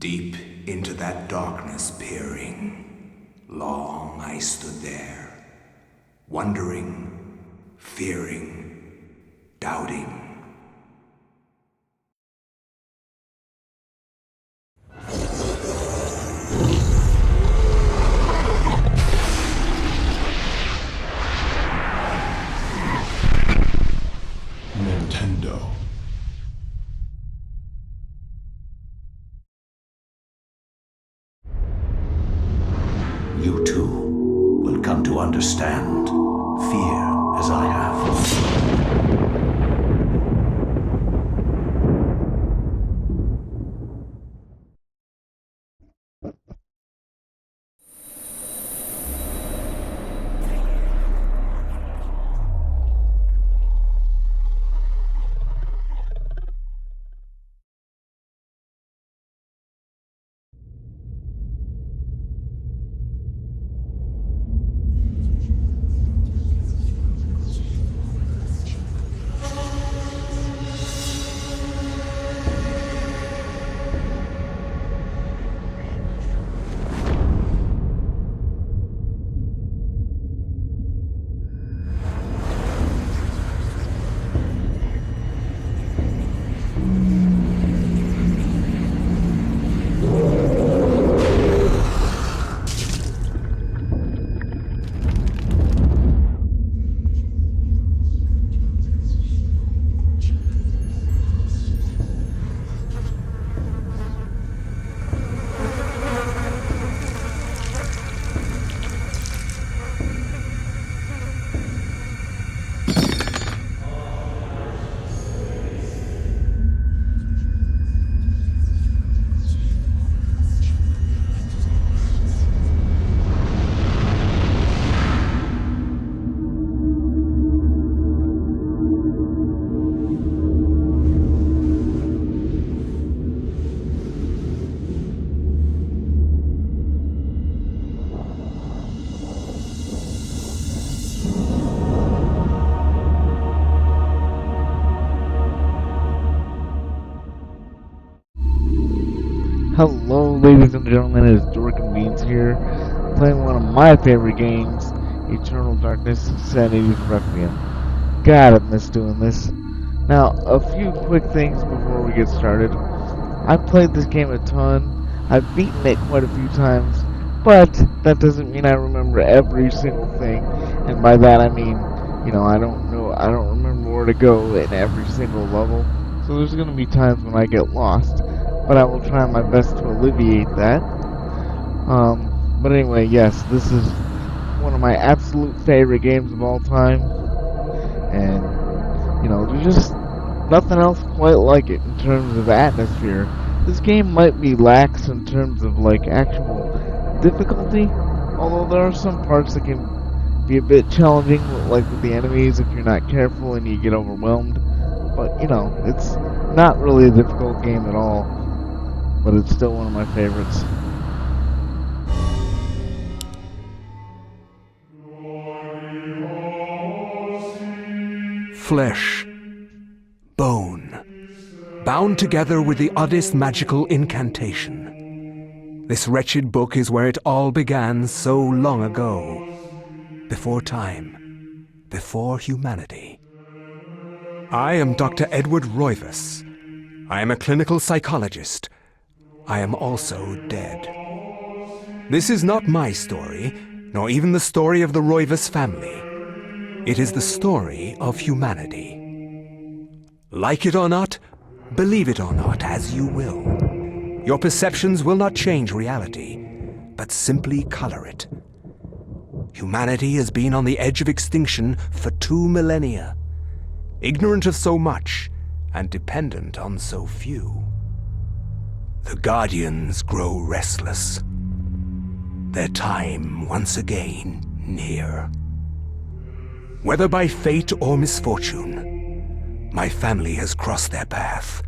Deep into that darkness peering, long I stood there, wondering, fearing, doubting. Nintendo. You too will come to understand fear as I have. Hello, ladies and gentlemen, it is Dork and Beans here, playing one of my favorite games, Eternal Darkness, Sanity's Requiem. God, I miss doing this. Now, a few quick things before we get started. I've played this game a ton, I've beaten it quite a few times, but that doesn't mean I remember every single thing, and by that I mean, I don't remember where to go in every single level, so there's going to be times when I get lost, but I will try my best to alleviate that. But anyway, yes, this is one of my absolute favorite games of all time, and there's just nothing else quite like it in terms of atmosphere. This game might be lax in terms of like actual difficulty, although there are some parts that can be a bit challenging, like with the enemies if you're not careful and you get overwhelmed. But it's not really a difficult game at all, but it's still one of my favorites. Flesh, bone, bound together with the oddest magical incantation. This wretched book is where it all began so long ago, before time, before humanity. I am Dr. Edward Roivas. I am a clinical psychologist. I am also dead. This is not my story, nor even the story of the Roivas family. It is the story of humanity. Like it or not, believe it or not, as you will. Your perceptions will not change reality, but simply color it. Humanity has been on the edge of extinction for 2 millennia, ignorant of so much and dependent on so few. The Guardians grow restless. Their time once again near. Whether by fate or misfortune, my family has crossed their path,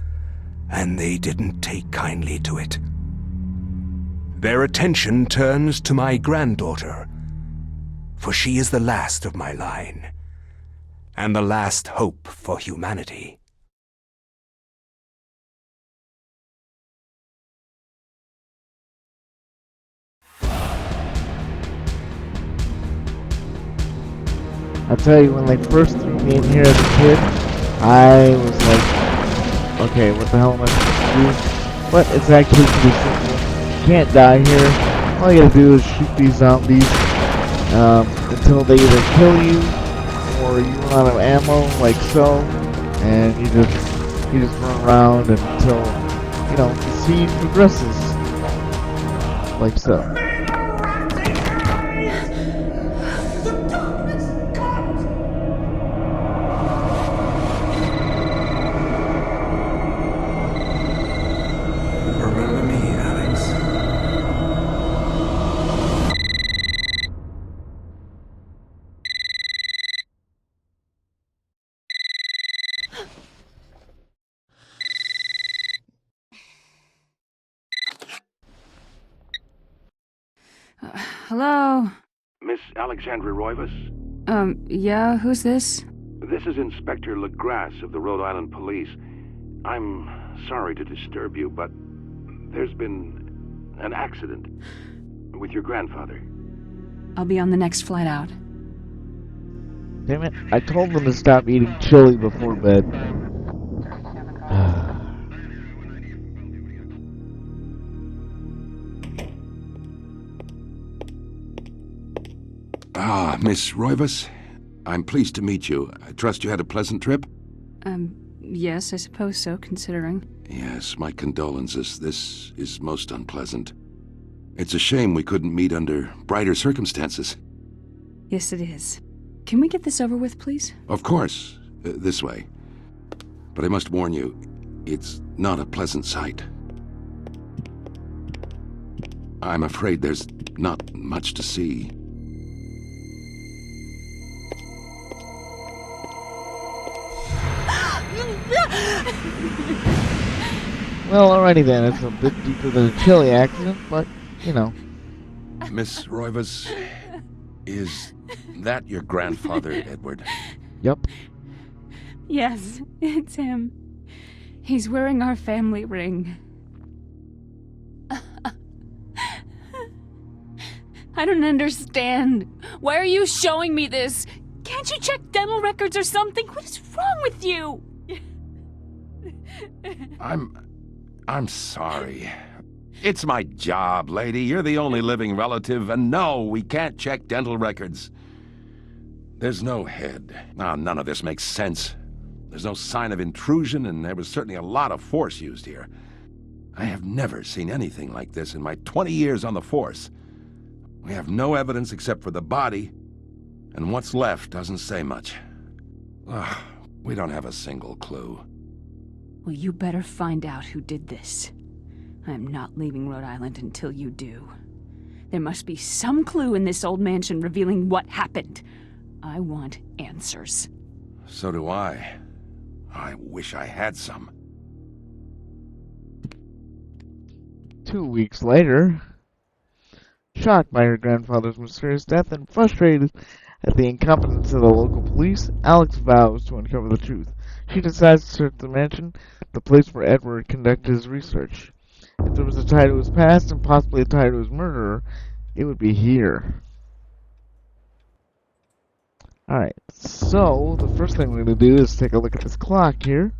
and they didn't take kindly to it. Their attention turns to my granddaughter, for she is the last of my line, and the last hope for humanity. I tell you, when they first threw me in here as a kid, I was like, okay, what the hell am I supposed to do? But it's actually pretty simple. You can't die here. All you gotta do is shoot these zombies until they either kill you or you run out of ammo, like so, and you just run around until the scene progresses, like so. Remember me, Alex. Hello? Miss Alexandra Roivas? Yeah, who's this? This is Inspector LeGrasse of the Rhode Island Police. I'm sorry to disturb you, but there's been an accident with your grandfather. I'll be on the next flight out. Damn it, I told them to stop eating chili before bed. Miss Roivas, I'm pleased to meet you. I trust you had a pleasant trip? Yes, I suppose so, considering. Yes, my condolences. This is most unpleasant. It's a shame we couldn't meet under brighter circumstances. Yes, it is. Can we get this over with, please? Of course, this way. But I must warn you, it's not a pleasant sight. I'm afraid there's not much to see. Well, alrighty then, it's a bit deeper than a chili accident, but, Miss Roivas, is that your grandfather, Edward? Yup. Yes, it's him. He's wearing our family ring. I don't understand. Why are you showing me this? Can't you check dental records or something? What is wrong with you? I'm sorry. It's my job, lady. You're the only living relative, and no, we can't check dental records. There's no head. None of this makes sense. There's no sign of intrusion, and there was certainly a lot of force used here. I have never seen anything like this in my 20 years on the force. We have no evidence except for the body, and what's left doesn't say much. We don't have a single clue. Well, you better find out who did this. I'm not leaving Rhode Island until you do. There must be some clue in this old mansion revealing what happened. I want answers. So do I. I wish I had some. 2 weeks later, shocked by her grandfather's mysterious death and frustrated at the incompetence of the local police, Alex vows to uncover the truth. She decides to search the mansion, the place where Edward conducted his research. If there was a tie to his past and possibly a tie to his murderer, it would be here. Alright, so the first thing we're going to do is take a look at this clock here,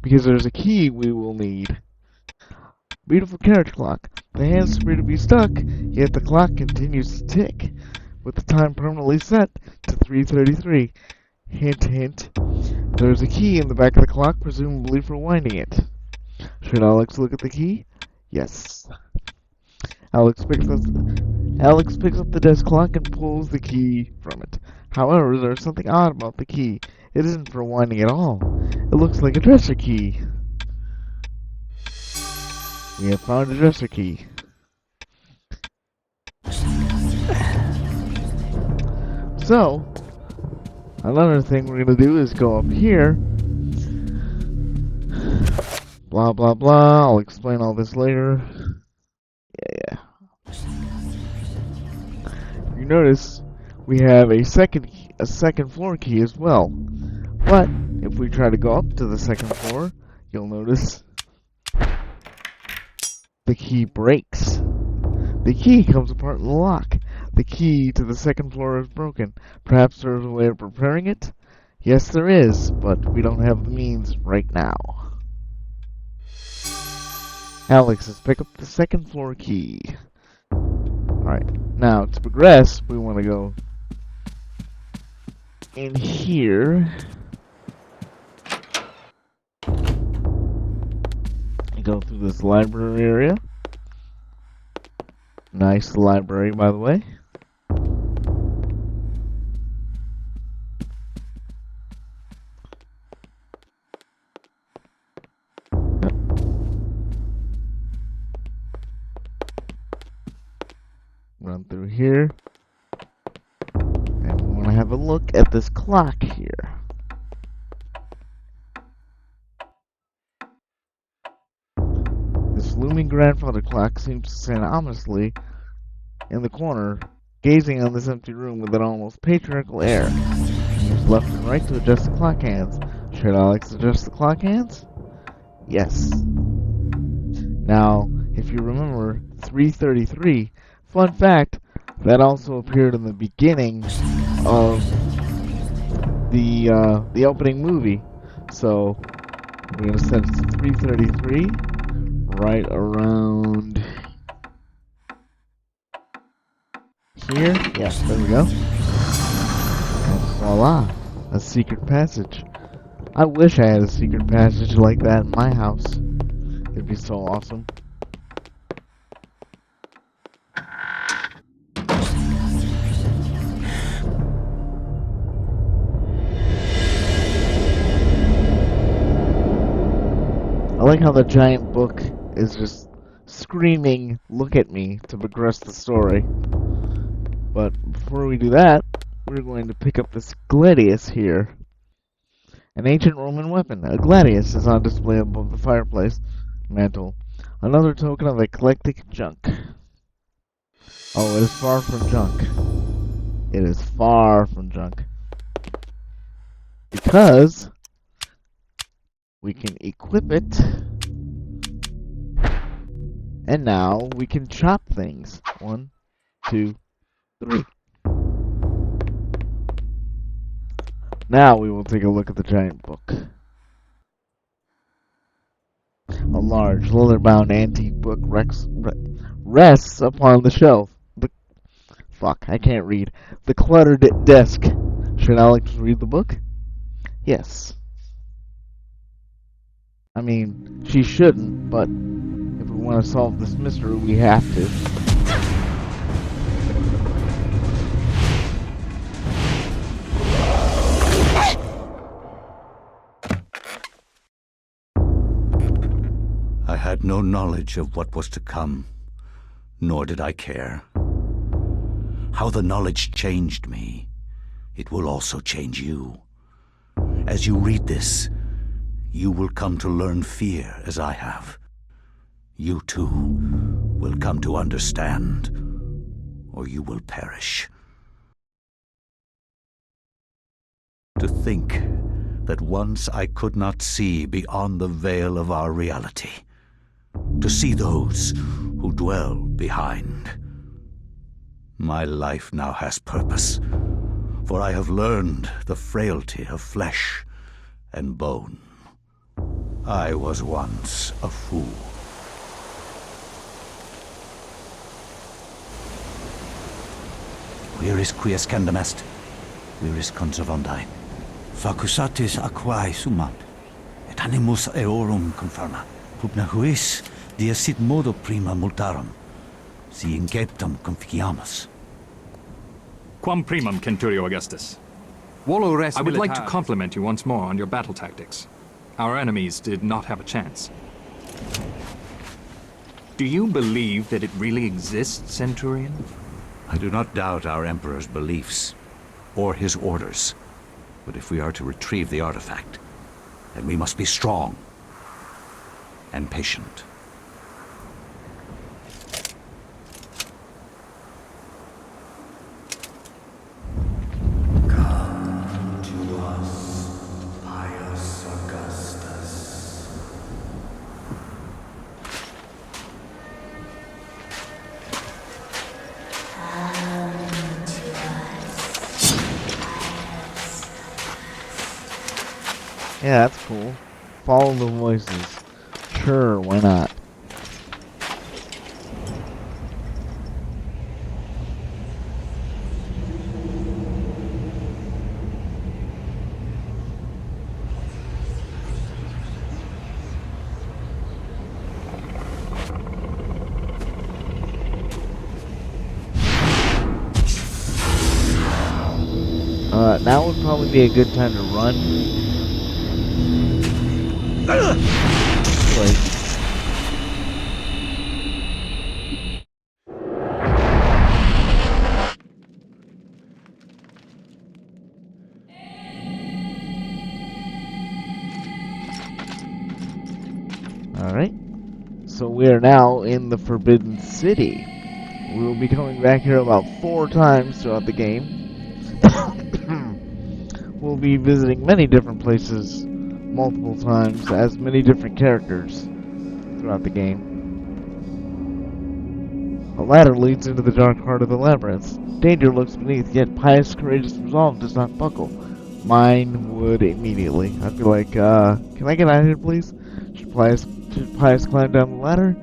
because there's a key we will need. Beautiful carriage clock. The hands appear to be stuck, yet the clock continues to tick, with the time permanently set to 3:33. Hint, hint. There's a key in the back of the clock, presumably for winding it. Should Alex look at the key? Yes. Alex picks up the desk clock and pulls the key from it. However, there's something odd about the key. It isn't for winding at all. It looks like a dresser key. We have found a dresser key. So, another thing we're going to do is go up here. Blah, blah, blah. I'll explain all this later. Yeah. You notice we have a second floor key as well. But if we try to go up to the second floor, you'll notice the key breaks. The key comes apart in the lock. The key to the second floor is broken. Perhaps there's a way of repairing it? Yes, there is, but we don't have the means right now. Alex, let's pick up the second floor key. Alright, now to progress, we want to go in here. And go through this library area. Nice library, by the way. Run through here. And we want to have a look at this clock here. This looming grandfather clock seems to stand ominously in the corner, gazing on this empty room with an almost patriarchal air. He moves left and right to adjust the clock hands. Should Alex adjust the clock hands? Yes. Now, if you remember 333, fun fact, that also appeared in the beginning of the opening movie. So we're gonna set it to 333, right around here. Yes, there we go. And voila, a secret passage. I wish I had a secret passage like that in my house. It'd be so awesome. I like how the giant book is just screaming, "Look at me," to progress the story. But before we do that, we're going to pick up this gladius here. An ancient Roman weapon. A gladius is on display above the fireplace mantle. Another token of eclectic junk. Oh, it is far from junk. It is far from junk. Because we can equip it. And now we can chop things. 1, 2, 3. Now we will take a look at the giant book. A large, leather-bound antique book rests upon the shelf. I can't read. The cluttered desk. Should Alex read the book? Yes. I mean, she shouldn't, but if we want to solve this mystery, we have to. I had no knowledge of what was to come, nor did I care. How the knowledge changed me, it will also change you. As you read this, you will come to learn fear as I have. You too will come to understand, or you will perish. To think that once I could not see beyond the veil of our reality, to see those who dwell behind. My life now has purpose, for I have learned the frailty of flesh and bone. I was once a fool. Where is quies candamest? Where is conservandine? Facusatis aquae sumat, et animus eorum confirma. Pugna huis, dia sit modo prima multarum, si inceptum conficiamus. Quam primum, Centurio Augustus. I would like to compliment you once more on your battle tactics. Our enemies did not have a chance. Do you believe that it really exists, Centurion? I do not doubt our Emperor's beliefs, or his orders. But if we are to retrieve the artifact, then we must be strong and patient. Come to us, pious Augustus. And Yeah, that's cool. Follow the voices. Sure, why not? Now would probably be a good time to run. Like, alright. So we are now in the Forbidden City. We will be coming back here about 4 times throughout the game. We'll be visiting many different places multiple times as many different characters throughout the game. A ladder leads into the dark heart of the labyrinth. Danger lurks beneath, yet pious, courageous resolve does not buckle. Mine would immediately. I'd be like, can I get out of here, please? Should pious climb down the ladder?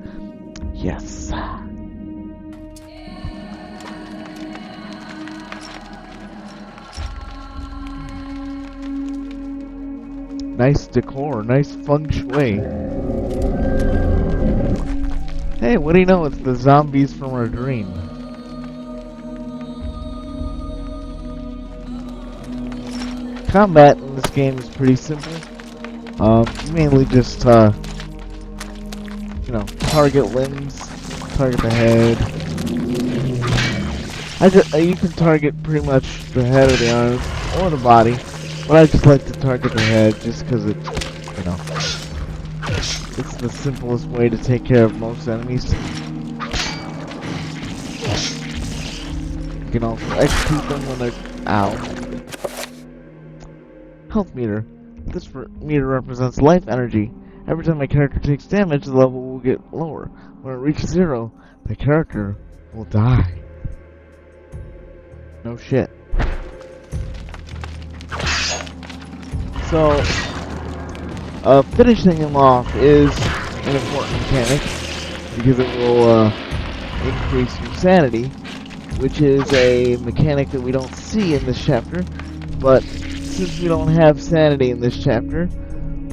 Yes. Nice decor, nice feng shui. Hey, what do you know? It's the zombies from our dream. Combat in this game is pretty simple. Mainly just, you know, target limbs, target the head. You can target pretty much the head or the arms or the body, but I just like to target the head just because it, you know, it's the simplest way to take care of most enemies. You can also execute them when they're out. Health meter. This meter represents life energy. Every time my character takes damage, the level will get lower. When it reaches 0, the character will die. No shit. So, finishing him off is an important mechanic because it will increase your sanity, which is a mechanic that we don't see in this chapter, but since we don't have sanity in this chapter,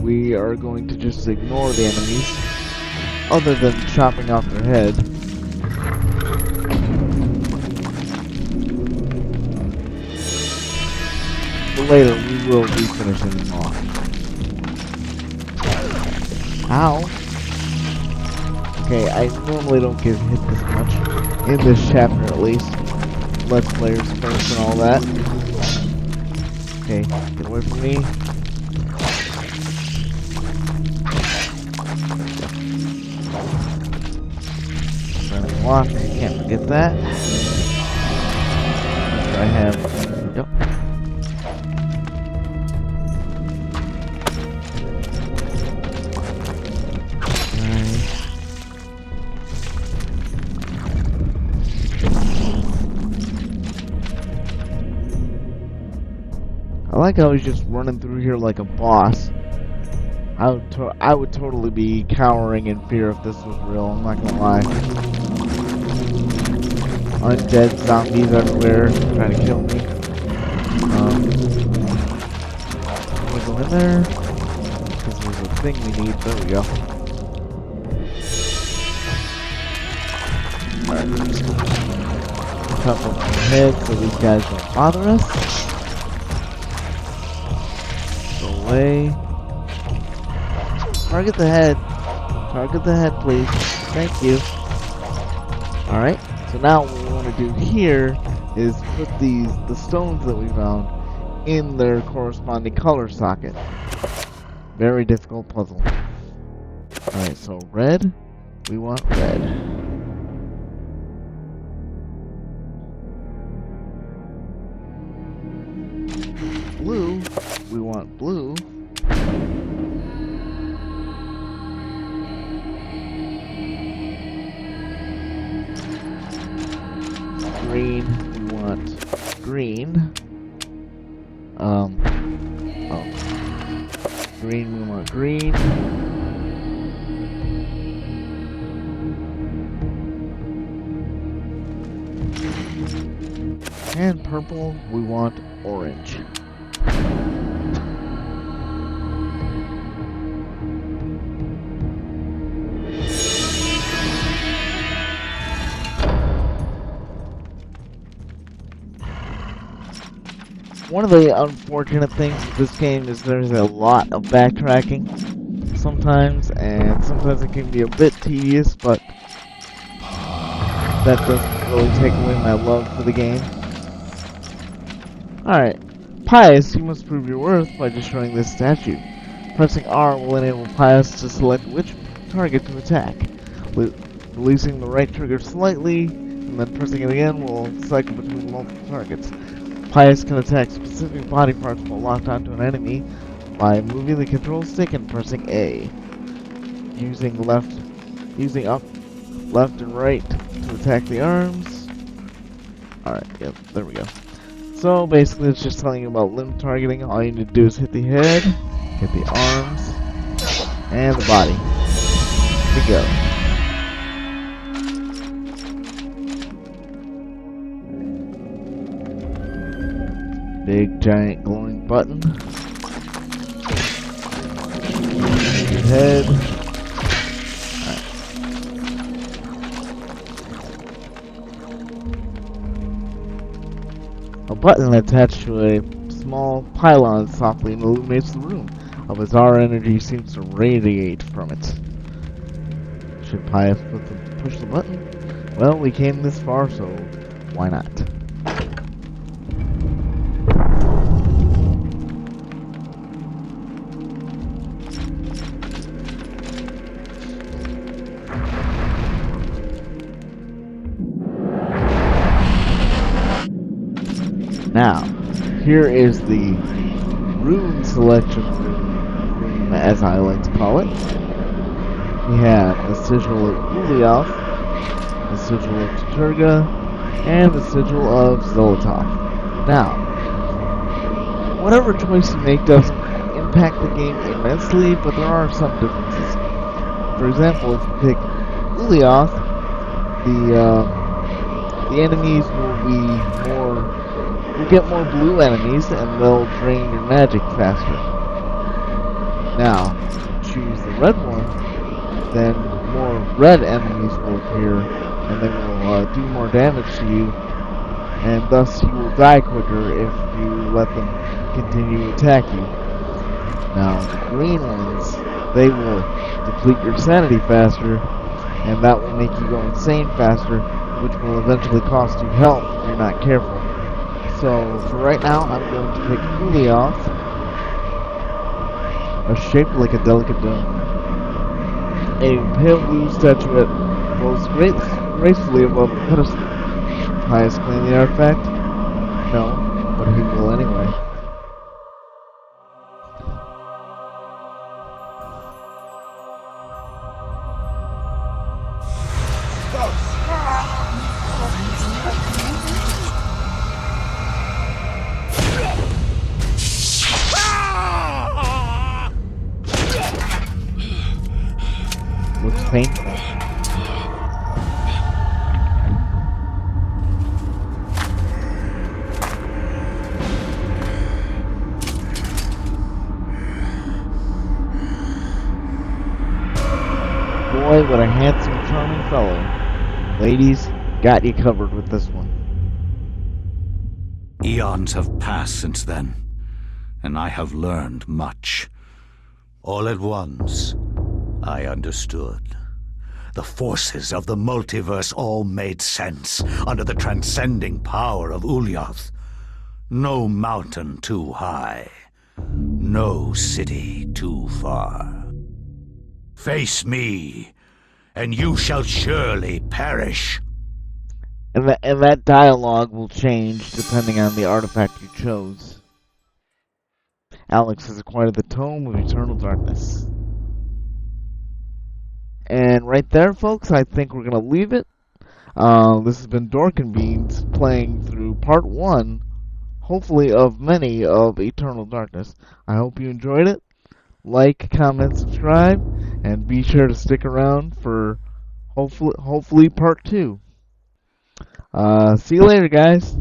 we are going to just ignore the enemies, other than chopping off their head. But later, we will be finishing them off. Ow! Okay, I normally don't get hit this much, in this chapter at least. Let's players first and all that. Okay, get away from me. Running walk, can't forget that. After I have. Yep. I like how he's just running through here like a boss. I would totally be cowering in fear if this was real, I'm not gonna lie. Undead zombies everywhere trying to kill me. Can we go in there? Because there's a thing we need. There we go. Alright, just chop off the head so these guys don't bother us. Away. Target the head. Target the head, please. Thank you. Alright, so now what we want to do here is put the stones that we found in their corresponding color socket. Very difficult puzzle. Alright, so red. We want red. Blue, we want blue. Green, we want green. Green, green, we want green. And purple, we want orange. One of the unfortunate things with this game is there's a lot of backtracking sometimes, and sometimes it can be a bit tedious, but that doesn't really take away my love for the game. Alright, Pius, you must prove your worth by destroying this statue. Pressing R will enable Pius to select which target to attack. Releasing the right trigger slightly, and then pressing it again will cycle between multiple targets. Pius can attack specific body parts while locked onto an enemy by moving the control stick and pressing A. Using up, left, and right to attack the arms. Alright, yep, there we go. So basically it's just telling you about limb targeting. All you need to do is hit the head, hit the arms, and the body. Bingo. Big giant glowing button. Head. Right. A button attached to a small pylon softly illuminates the room. A bizarre energy seems to radiate from it. Should Pius push the button? Well, we came this far, so why not? Now, here is the rune selection room, as I like to call it. We have the sigil of Ulyaoth, the sigil of Turga, and the sigil of Zolotov. Now, whatever choice you make doesn't impact the game immensely, but there are some differences. For example, if you pick Ulyaoth, the enemies will be more. You get more blue enemies, and they'll drain your magic faster. Now, choose the red one, then more red enemies will appear, and they will do more damage to you, and thus you will die quicker if you let them continue to attack you. Now, the green ones, they will deplete your sanity faster, and that will make you go insane faster, which will eventually cost you health if you're not careful. So, for right now, I'm going to pick Ulyaoth, shaped like a delicate dome. A pale blue statuette floats gracefully above the pedestal. Should Pius claim the artifact? No, but he will anyway. Looks painful. Boy, what a handsome, charming fellow. Ladies, got you covered with this one. Eons have passed since then, and I have learned much. All at once, I understood. The forces of the multiverse all made sense under the transcending power of Ulyaoth. No mountain too high, no city too far. Face me, and you shall surely perish. And that dialogue will change depending on the artifact you chose. Alex has acquired the Tome of Eternal Darkness. And right there, folks, I think we're going to leave it. This has been Dork and Beans playing through part 1, hopefully of many, of Eternal Darkness. I hope you enjoyed it. like, comment, subscribe, and be sure to stick around for hopefully part 2. See you later, guys.